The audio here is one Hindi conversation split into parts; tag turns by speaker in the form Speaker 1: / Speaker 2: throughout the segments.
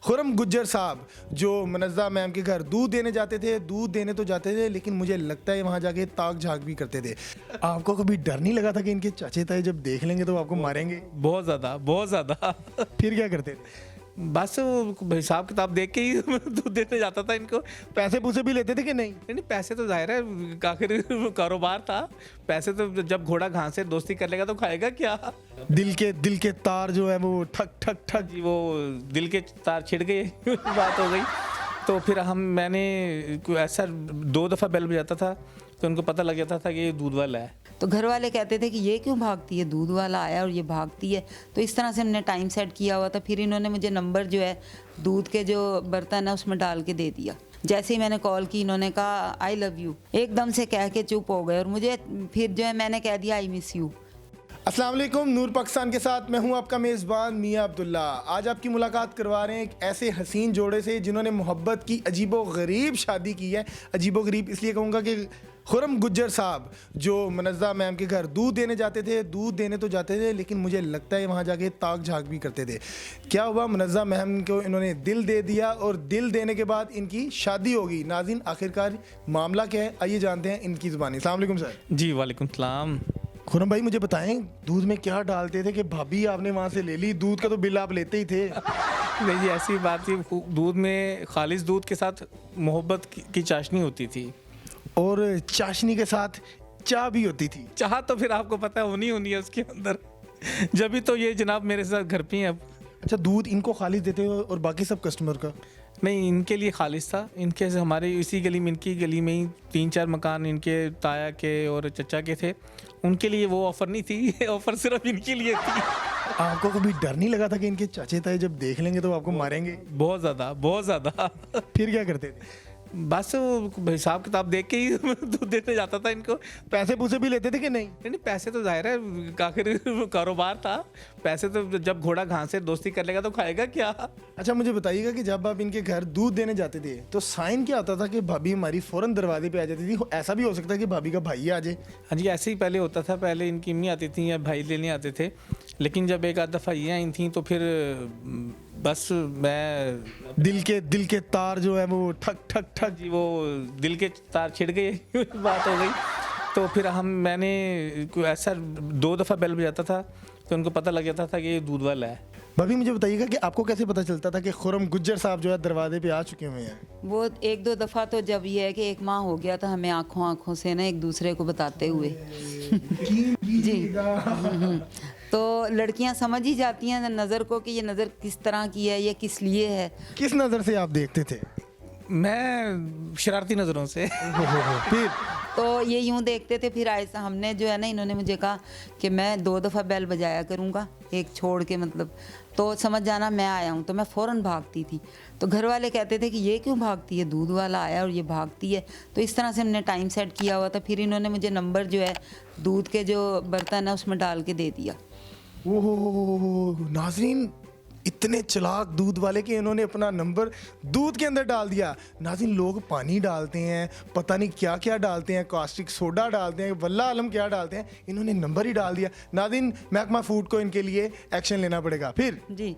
Speaker 1: खुरम गुज्जर साहब जो मनज़्ज़ा मैम के घर दूध देने जाते थे, दूध देने तो जाते थे लेकिन मुझे लगता है वहाँ जाके ताक झाक भी करते थे। आपको कभी डर नहीं लगा था कि इनके चाचे ताए जब देख लेंगे तो आपको मारेंगे?
Speaker 2: बहुत ज़्यादा बहुत ज़्यादा।
Speaker 1: फिर क्या करते थे?
Speaker 2: बस वो हिसाब किताब देख के ही दूध देने जाता था इनको।
Speaker 1: पैसे पूसे भी लेते थे कि नहीं?
Speaker 2: नहीं नहीं, पैसे तो जाहिर है आखिर कारोबार था। पैसे तो जब घोड़ा घास से दोस्ती कर लेगा तो खाएगा क्या।
Speaker 1: दिल के तार जो है वो ठक ठक ठक।
Speaker 2: जी वो दिल के तार छिड़ गए बात हो गई। तो फिर मैंने ऐसा 2 दफ़ा बेल बजाता था तो उनको पता लग जाता था कि ये दूध वाला है।
Speaker 3: तो घर वाले कहते थे कि ये क्यों भागती है, दूध वाला आया और ये भागती है। तो इस तरह से हमने टाइम सेट किया हुआ था। फिर इन्होंने मुझे नंबर जो है दूध के जो बर्तन है उसमें डाल के दे दिया। जैसे ही मैंने कॉल की इन्होंने कहा आई लव यू, एकदम से कह के चुप हो गए और मुझे फिर जो है मैंने कह दिया आई मिस यू।
Speaker 1: अस्सलाम वालेकुम, नूर पाकिस्तान के साथ मैं हूं आपका मेज़बान मियां अब्दुल्ला। आज आपकी मुलाकात करवा रहे हैं एक ऐसे हसीन जोड़े से जिन्होंने मोहब्बत की अजीबो गरीब शादी की है। अजीबो गरीब इसलिए कहूँगा कि खुरम गुज्जर साहब जो मनज़्ज़ा मैम के घर दूध देने जाते थे, दूध देने तो जाते थे लेकिन मुझे लगता है वहाँ जाके ताक झाक भी करते थे। क्या हुआ, मनज़्ज़ा मैम को इन्होंने दिल दे दिया और दिल देने के बाद इनकी शादी हो गई। नाज़रीन, आखिरकार मामला क्या है, आइए जानते हैं इनकी ज़ुबानी। अस्सलाम वालेकुम सर।
Speaker 2: जी वालेकुम सलाम।
Speaker 1: खुरम भाई, मुझे बताएं दूध में क्या डालते थे कि भाभी आपने वहाँ से ले ली? दूध का तो बिल आप लेते ही थे।
Speaker 2: नहीं जी, ऐसी बात थी। दूध में खालिस दूध के साथ मोहब्बत की चाशनी होती थी
Speaker 1: और चाशनी के साथ चाय भी होती थी।
Speaker 2: चाह तो फिर आपको पता है होनी है उसके अंदर। जब भी तो ये जनाब मेरे साथ घर पे हैं अब।
Speaker 1: अच्छा, दूध इनको खालिस देते हो और बाकी सब कस्टमर का?
Speaker 2: नहीं, इनके लिए खालिस था। इनके से हमारे इसी गली में, इनकी गली में ही 3-4 मकान इनके ताया के और चचा के थे। उनके लिए वो ऑफ़र नहीं थी, ऑफ़र सिर्फ इनके लिए थी।
Speaker 1: आपको कभी डर नहीं लगा था कि इनके चाचे ताए जब देख लेंगे तो आपको मारेंगे?
Speaker 2: बहुत ज़्यादा बहुत ज़्यादा।
Speaker 1: फिर क्या करते थे?
Speaker 2: बस वो हिसाब किताब देख के ही दूध देने जाता था इनको।
Speaker 1: पैसे पूसे भी लेते थे कि नहीं?
Speaker 2: नहीं नहीं, पैसे तो जाहिर है आखिर कारोबार था। पैसे तो जब घोड़ा घास से दोस्ती कर लेगा तो खाएगा क्या।
Speaker 1: अच्छा, मुझे बताइएगा कि जब आप इनके घर दूध देने जाते थे तो साइन क्या होता था कि भाभी हमारी फ़ौरन दरवाजे पे आ जाती थी? ऐसा भी हो सकता है कि भाभी का भाई आ जाए।
Speaker 2: हाँ जी, ऐसे ही पहले होता था। पहले इनकी अम्मी आती थी या भाई लेने आते थे, लेकिन जब एक आध दफ़ा ये आई थी तो फिर बस मैं
Speaker 1: दिल के तार जो है वो ठक ठक ठक।
Speaker 2: जी वो दिल के तार छिड़ गए बात हो गई। तो फिर मैंने ऐसा 2 दफ़ा बेल बजाता था तो उनको पता लग जाता था कि ये दूध वाला है।
Speaker 1: भाभी, मुझे बताइएगा कि आपको कैसे पता चलता था कि खुरम गुज्जर साहब जो है दरवाजे पे आ चुके हुए हैं?
Speaker 3: वो 1-2 दफ़ा तो जब ये है कि 1 माह हो गया था हमें आँखों से ना एक दूसरे को बताते हुए। जी। तो लड़कियां समझ ही जाती हैं नज़र को कि ये नज़र किस तरह की है, ये किस लिए है।
Speaker 1: किस नज़र से आप देखते थे?
Speaker 2: मैं शरारती नज़रों से।
Speaker 1: फिर
Speaker 3: तो ये यूं देखते थे। फिर ऐसा हमने जो है ना, इन्होंने मुझे कहा कि मैं 2 दफ़ा बेल बजाया करूँगा, एक छोड़ के, मतलब तो समझ जाना मैं आया हूँ। तो मैं फ़ौरन भागती थी। तो घर वाले कहते थे कि ये क्यों भागती है, दूध वाला आया और ये भागती है। तो इस तरह से हमने टाइम सेट किया हुआ था। फिर इन्होंने मुझे नंबर जो है दूध के जो बर्तन है उसमें डाल के दे दिया।
Speaker 1: ओह नाज़रीन, इतने चालाक दूध वाले कि इन्होंने अपना नंबर दूध के अंदर डाल दिया। नाज़रीन, लोग पानी डालते हैं, पता नहीं क्या क्या डालते हैं, कास्टिक सोडा डालते हैं, वल्ला आलम क्या डालते हैं, इन्होंने नंबर ही डाल दिया। नाज़रीन, महकमा फूड को इनके लिए एक्शन लेना पड़ेगा। फिर
Speaker 3: जी।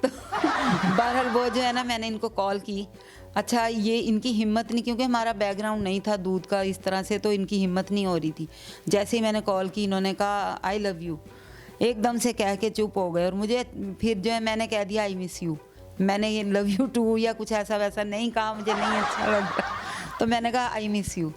Speaker 3: तो बहरहाल वो जो है ना, मैंने इनको कॉल की। अच्छा, ये इनकी हिम्मत नहीं, क्योंकि हमारा बैकग्राउंड नहीं था दूध का इस तरह से, तो इनकी हिम्मत नहीं हो रही थी। जैसे ही मैंने कॉल की इन्होंने कहा आई लव यू, एकदम से कह के चुप हो गए और मुझे फिर जो है मैंने कह दिया आई मिस यू। मैंने ये लव यू टू या कुछ ऐसा वैसा नहीं कहा, मुझे नहीं अच्छा लग रहा। तो मैंने कहा आई मिस यू।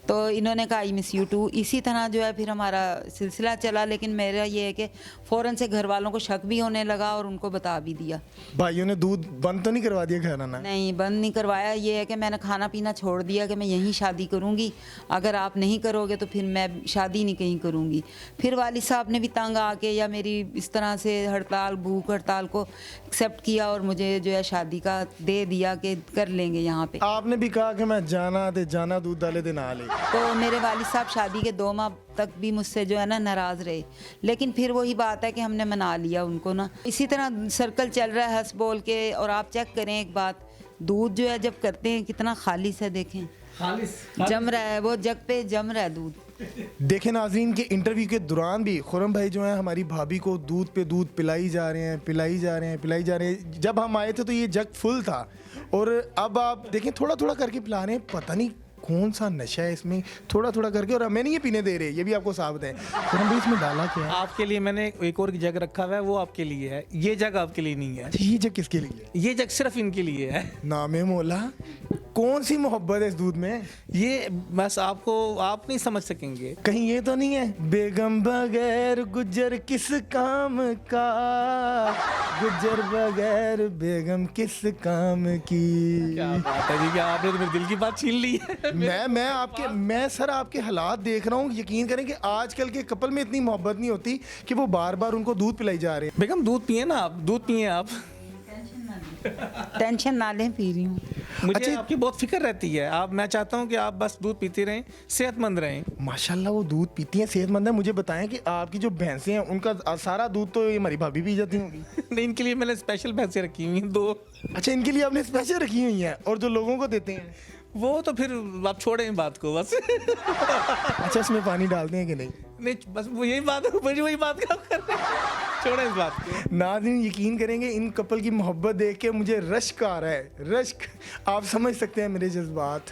Speaker 3: तो इन्होंने कहा आई मिस यू टू। इसी तरह जो है फिर हमारा सिलसिला चला। लेकिन मेरा ये है कि फ़ौरन से घर वालों को शक भी होने लगा और उनको बता भी दिया।
Speaker 1: भाइयों ने दूध बंद तो नहीं करवा दिया घर आना?
Speaker 3: नहीं, बंद नहीं करवाया। ये है कि मैंने खाना पीना छोड़ दिया कि मैं यहीं शादी करूँगी, अगर आप नहीं करोगे तो फिर मैं शादी नहीं कहीं करूँगी। फिर वालिद साहब ने भी तंग आके या मेरी इस तरह से हड़ताल, भूख हड़ताल को एक्सेप्ट किया और मुझे जो है शादी का दे दिया कि कर लेंगे यहाँ पे।
Speaker 1: आपने भी कहा कि मैं जाना दूध डाले दे ना ले।
Speaker 3: तो मेरे वालिद साहब शादी के 2 माह तक भी मुझसे जो है ना नाराज़ रहे, लेकिन फिर वही बात है कि हमने मना लिया उनको ना। इसी तरह सर्कल चल रहा है हंस बोल के। और आप चेक करें एक बात, दूध जो है जब करते हैं कितना खालिस है, देखें
Speaker 2: खालिस
Speaker 3: जम रहा है, वो जग पे जम रहा है दूध।
Speaker 1: देखें नाज़रीन के इंटरव्यू के दौरान भी खुर्रम भाई जो हैं हमारी भाभी को दूध पे दूध पिलाई जा रहे हैं, पिलाई जा रहे हैं, पिलाई जा रहे हैं। जब हम आए थे तो ये जग फुल था और अब आप देखें थोड़ा थोड़ा करके पिला रहे हैं। पता नहीं कौन सा नशा है इसमें, थोड़ा थोड़ा करके, और हमें नहीं ये पीने दे रहे, ये भी आपको साबित है। खुर्रम भाई इसमें डाला क्या है?
Speaker 2: आपके लिए मैंने एक और जग रखा हुआ है, वो आपके लिए है, ये जग आपके लिए नहीं है।
Speaker 1: ये जग किसके लिए?
Speaker 2: ये जग सिर्फ इनके लिए है।
Speaker 1: नामे मौला, कौन सी मोहब्बत है इस दूध में?
Speaker 2: ये बस आप नहीं समझ सकेंगे।
Speaker 1: कहीं ये तो नहीं है बेगम बगैर गुजर किस काम का, गुजर बगैर बेगम किस काम की?
Speaker 2: क्या बात है जी, क्या आपने तो मेरे दिल की बात छीन ली है।
Speaker 1: मैं सर आपके हालात देख रहा हूँ। यकीन करें कि आजकल के कपल में इतनी मोहब्बत नहीं होती कि वो बार बार उनको दूध पिलाई जा रहे हैं।
Speaker 2: बेगम दूध पिए ना, आप दूध पिए आप।
Speaker 3: टेंशन ना लें, पी रही हूँ।
Speaker 2: मुझे
Speaker 1: अच्छा,
Speaker 2: आपकी बहुत फिक्र रहती है। मैं चाहता हूँ कि आप बस दूध पीते रहें, सेहतमंद रहें।
Speaker 1: माशाल्लाह वो दूध पीती हैं, सेहतमंद है। मुझे बताएं कि आपकी जो भैंसें हैं उनका सारा दूध तो ये हमारी भाभी पी जाती होंगी।
Speaker 2: नहीं, इनके लिए मैंने स्पेशल भैंसें रखी हुई हैं 2।
Speaker 1: अच्छा, इनके लिए आपने स्पेशल रखी हुई हैं और जो लोगों को देते हैं?
Speaker 2: वो तो फिर आप छोड़ें इन बात को बस।
Speaker 1: अच्छा, इसमें पानी डालते हैं कि नहीं?
Speaker 2: नहीं, बस वो यही बात है, मुझे वही बात का कर रहे हैं। छोड़ें इस बात को।
Speaker 1: नाज़रीन यकीन करेंगे इन कपल की मोहब्बत देख के मुझे रश्क आ रहा है, रश्क। आप समझ सकते हैं मेरे जज्बात।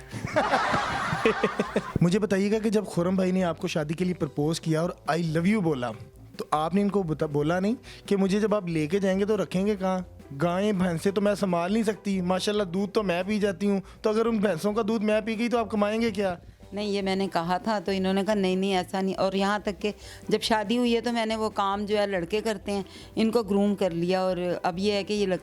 Speaker 1: मुझे बताइएगा कि जब खुर्रम भाई ने आपको शादी के लिए प्रपोज किया और आई लव यू बोला, तो आपने इनको बोला नहीं कि मुझे जब आप लेके जाएंगे तो रखेंगे कहाँ? गायें भैंसें तो मैं संभाल नहीं सकती, माशाल्लाह दूध तो मैं पी जाती हूँ, तो अगर उन भैंसों का दूध मैं पी गई तो आप कमाएंगे क्या?
Speaker 3: नहीं, ये मैंने कहा था तो इन्होंने कहा नहीं नहीं ऐसा नहीं। और यहाँ तक कि जब शादी हुई है तो मैंने वो काम जो है लड़के करते हैं, इनको ग्रूम कर लिया। और अब ये है कि ये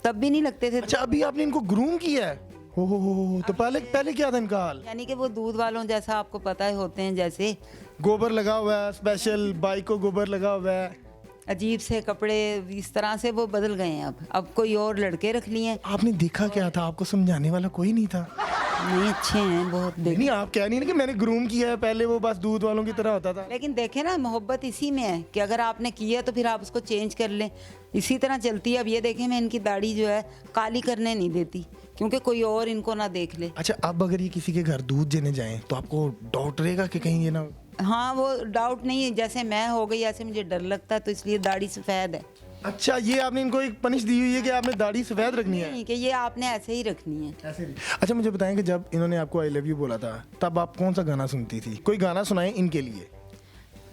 Speaker 3: तब भी नहीं लगते थे।
Speaker 1: अच्छा, अभी आपने इनको ग्रूम किया है? हो, तो पहले क्या था इनका हाल?
Speaker 3: यानी कि वो दूध वालों जैसा आपको पता है होते हैं, जैसे
Speaker 1: गोबर लगा हुआ है, स्पेशल बाइक को गोबर लगा हुआ है,
Speaker 3: अजीब से कपड़े, इस तरह से वो बदल गए हैं। अब कोई और लड़के रख लिए हैं।
Speaker 1: आपने देखा क्या था? आपको समझाने वाला कोई नहीं था?
Speaker 3: नहीं, अच्छे हैं बहुत।
Speaker 1: नहीं, आप कह नहीं ना कि मैंने ग्रूम किया है, पहले वो बस दूध वालों की तरह होता था।
Speaker 3: लेकिन देखे ना, मोहब्बत इसी में है कि अगर आपने किया तो फिर आप उसको चेंज कर लें। इसी तरह चलती है। अब ये देखें, मैं इनकी दाढ़ी जो है काली करने नहीं देती क्योंकि कोई और इनको ना देख ले।
Speaker 1: अच्छा, अब अगर ये किसी के घर दूध देने जाएं तो आपको डाउट रहेगा कि कहीं ये ना?
Speaker 3: हाँ, वो डाउट नहीं है। जैसे मैं हो गई ऐसे मुझे डर लगता है, तो इसलिए दाढ़ी सफ़ेद है।
Speaker 1: अच्छा, ये आपने इनको एक पनिश दी हुई है कि आपने दाढ़ी सफ़ेद रखनी है?
Speaker 3: नहीं, कि ये आपने ऐसे ही रखनी है।
Speaker 1: ऐसे भी। अच्छा, मुझे बताएं कि जब इन्होंने आपको आई लव यू बोला था तब आप कौन सा गाना सुनती थी? कोई गाना सुनाएं इनके लिए।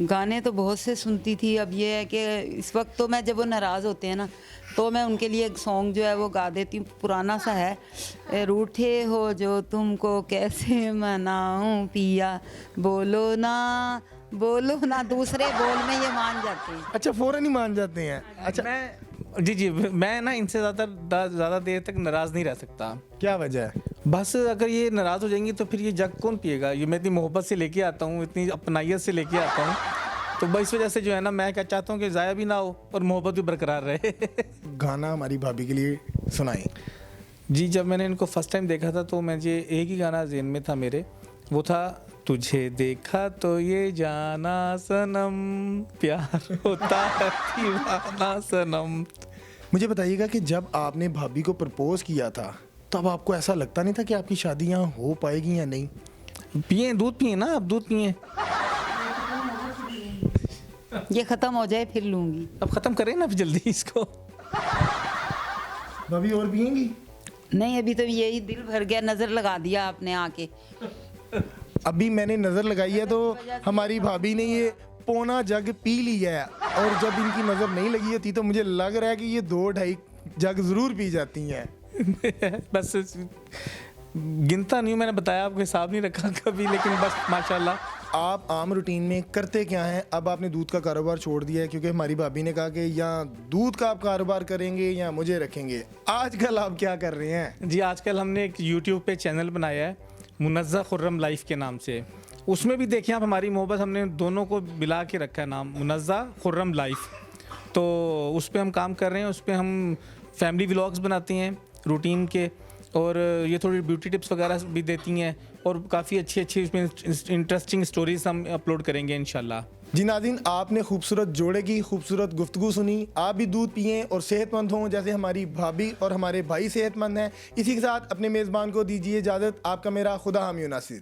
Speaker 3: गाने तो बहुत से सुनती थी। अब ये है कि इस वक्त तो मैं, जब वो नाराज़ होते हैं ना, तो मैं उनके लिए एक सॉन्ग जो है वो गा देती हूँ। पुराना सा है, रूठे हो जो तुमको कैसे मनाऊं पिया, बोलो ना दूसरे बोल में ये मान जाते हैं।
Speaker 1: अच्छा, फौरन ही मान जाते हैं? अच्छा,
Speaker 2: मैं ना इनसे ज़्यादा देर तक नाराज़ नहीं रह सकता।
Speaker 1: क्या वजह है?
Speaker 2: बस अगर ये नाराज़ हो जाएंगी तो फिर ये जग कौन पिएगा? ये मैं इतनी मोहब्बत से लेके आता हूँ, इतनी अपनाइयत से लेके आता हूँ, तो बस इस वजह से जो है ना, मैं क्या चाहता हूँ कि ज़ाया भी ना हो और मोहब्बत भी बरकरार रहे।
Speaker 1: गाना हमारी भाभी के लिए सुनाएं।
Speaker 2: जी, जब मैंने इनको फर्स्ट टाइम देखा था तो मुझे एक ही गाना ज़हन में था मेरे, वो था तुझे देखा तो ये जाना सनम, प्यार होता है दीवाना सनम।
Speaker 1: मुझे बताइएगा कि जब आपने भाभी को प्रपोज किया था तब आपको ऐसा लगता नहीं था कि आपकी शादी यहाँ हो पाएगी या नहीं?
Speaker 2: पिए दूध, पिए ना, अब दूध पिए।
Speaker 3: ये ख़त्म हो जाए फिर लूँगी।
Speaker 2: अब ख़त्म करें ना जल्दी इसको।
Speaker 1: भाभी और पिएंगी?
Speaker 3: नहीं, अभी तो यही दिल भर गया। नज़र लगा दिया आपने आके।
Speaker 1: अभी मैंने नज़र लगाई है तो हमारी भाभी ने ये पौना जग पी लिया है, और जब इनकी नज़र नहीं लगी होती तो मुझे लग रहा है कि ये 2-2.5 जग ज़रूर पी जाती हैं।
Speaker 2: बस गिनता नहीं हूँ, मैंने बताया आपको, हिसाब नहीं रखा कभी, लेकिन बस माशाल्लाह।
Speaker 1: आप आम रूटीन में करते क्या हैं? अब आपने दूध का कारोबार छोड़ दिया है क्योंकि हमारी भाभी ने कहा कि या दूध का आप कारोबार करेंगे या मुझे रखेंगे। आजकल आप क्या कर रहे हैं?
Speaker 2: जी, आजकल हमने एक यूट्यूब पे चैनल बनाया है मुनज़्ज़ा खुर्रम लाइफ के नाम से। उसमें भी देखिए आप, हमारी मोहब्बत हमने दोनों को मिला के रखा है नाम, मुनज़्ज़ा खुर्रम लाइफ। तो उस पर हम काम कर रहे हैं। उस पर हम फैमिली व्लॉग्स बनाते हैं रूटीन के, और ये थोड़ी ब्यूटी टिप्स वगैरह भी देती हैं, और काफ़ी अच्छी इसमें इंटरेस्टिंग स्टोरीज हम अपलोड करेंगे इंशाल्लाह।
Speaker 1: जी नाज़रीन, आपने खूबसूरत जोड़े की खूबसूरत गुफ्तगू सुनी। आप भी दूध पिएं और सेहतमंद हों जैसे हमारी भाभी और हमारे भाई सेहतमंद हैं। इसी के साथ अपने मेज़बान को दीजिए इजाज़त। आपका मेरा खुदा हामी नासिर।